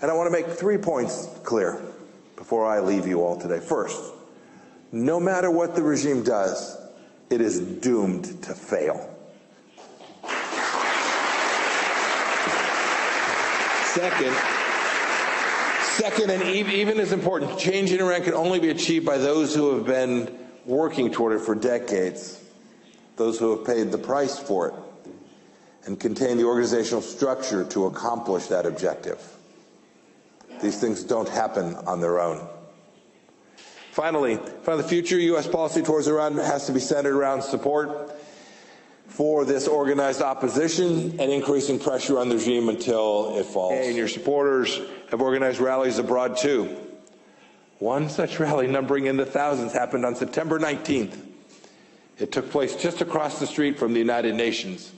And I want to make 3 points clear before I leave you all today. First, no matter what the regime does, it is doomed to fail. Second, and even as important, change in Iran can only be achieved by those who have been working toward it for decades, those who have paid the price for it, and contain the organizational structure to accomplish that objective. These things don't happen on their own. Finally, the future U.S. policy towards Iran has to be centered around support for this organized opposition and increasing pressure on the regime until it falls. And your supporters have organized rallies abroad, too. One such rally, numbering in the thousands, happened on September 19th. It took place just across the street from the United Nations,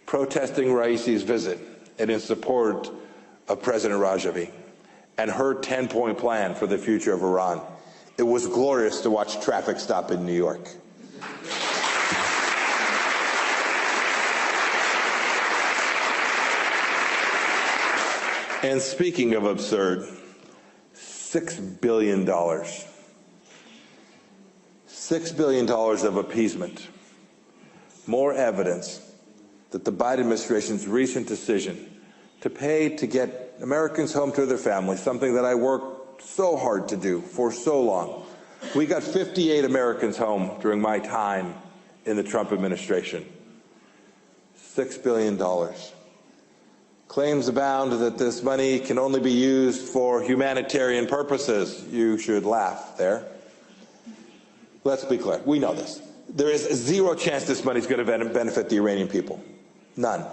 protesting Raisi's visit and in support of President Rajavi and her 10-point plan for the future of Iran. It was glorious to watch traffic stop in New York. And speaking of absurd, $6 billion. $6 billion of appeasement. More evidence that the Biden administration's recent decision to pay to get Americans home to their families, something that I worked so hard to do for so long. We got 58 Americans home during my time in the Trump administration. $6 billion. Claims abound that this money can only be used for humanitarian purposes. You should laugh there. Let's be clear. We know this. There is zero chance this money is going to benefit the Iranian people. None.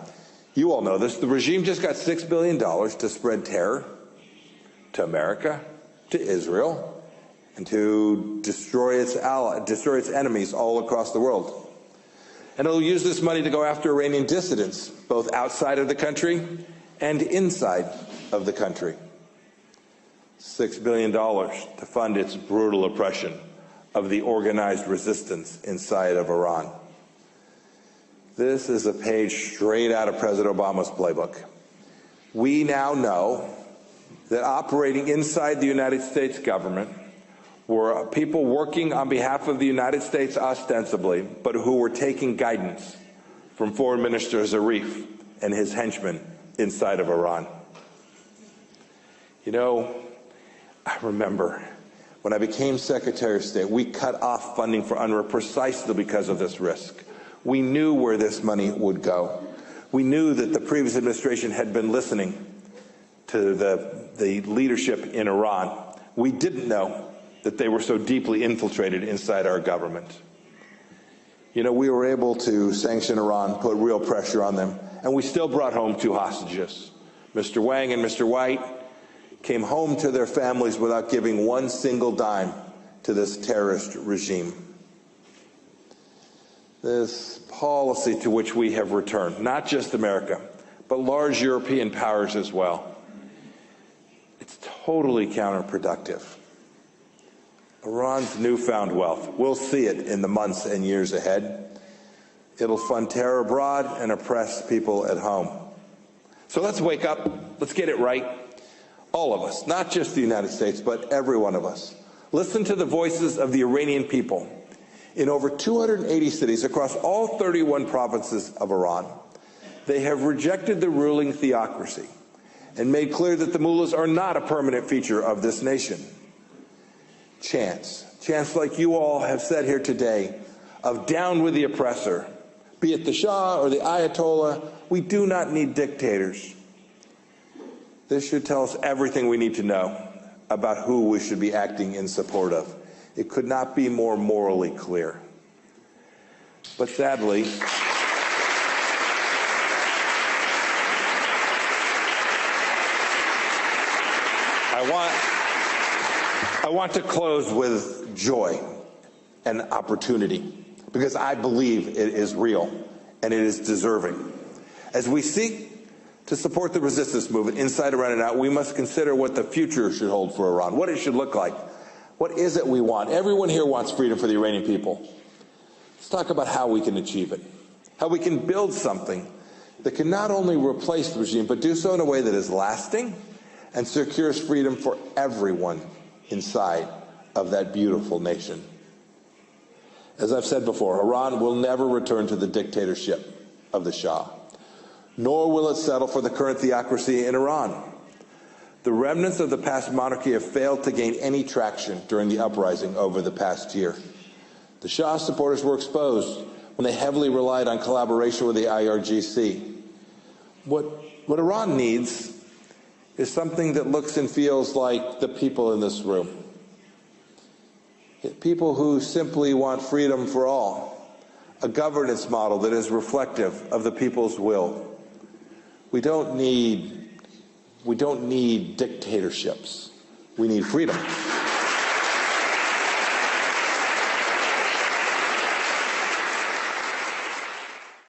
You all know this. The regime just got $6 billion to spread terror to America, to Israel, and to destroy its enemies all across the world. And it'll use this money to go after Iranian dissidents, both outside of the country and inside of the country. $6 billion to fund its brutal oppression of the organized resistance inside of Iran. This is a page straight out of President Obama's playbook. We now know that operating inside the United States government were people working on behalf of the United States ostensibly, but who were taking guidance from Foreign Minister Zarif and his henchmen inside of Iran. You know, I remember when I became Secretary of State, we cut off funding for UNRWA precisely because of this risk. We knew where this money would go. We knew that the previous administration had been listening to the leadership in Iran. We didn't know that they were so deeply infiltrated inside our government. You know, we were able to sanction Iran, put real pressure on them, and we still brought home 2 hostages. Mr. Wang and Mr. White came home to their families without giving one single dime to this terrorist regime. This policy to which we have returned, not just America, but large European powers as well, it's totally counterproductive. Iran's newfound wealth, we'll see it in the months and years ahead. It'll fund terror abroad and oppress people at home. So let's wake up, let's get it right. All of us, not just the United States, but every one of us. Listen to the voices of the Iranian people. In over 280 cities across all 31 provinces of Iran, they have rejected the ruling theocracy and made clear that the mullahs are not a permanent feature of this nation. Chants like you all have said here today, of down with the oppressor, be it the Shah or the Ayatollah. We do not need dictators. This should tell us everything we need to know about who we should be acting in support of. It could not be more morally clear. But sadly, I want to close with joy and opportunity, because I believe it is real and it is deserving. As we seek to support the resistance movement inside Iran and out, we must consider what the future should hold for Iran, what it should look like. What is it we want? Everyone here wants freedom for the Iranian people. Let's talk about how we can achieve it, how we can build something that can not only replace the regime, but do so in a way that is lasting and secures freedom for everyone inside of that beautiful nation. As I've said before, Iran will never return to the dictatorship of the Shah, nor will it settle for the current theocracy in Iran. The remnants of the past monarchy have failed to gain any traction during the uprising over the past year. The Shah supporters were exposed when they heavily relied on collaboration with the IRGC. What Iran needs is something that looks and feels like the people in this room. People who simply want freedom for all, a governance model that is reflective of the people's will. We don't need dictatorships. We need freedom.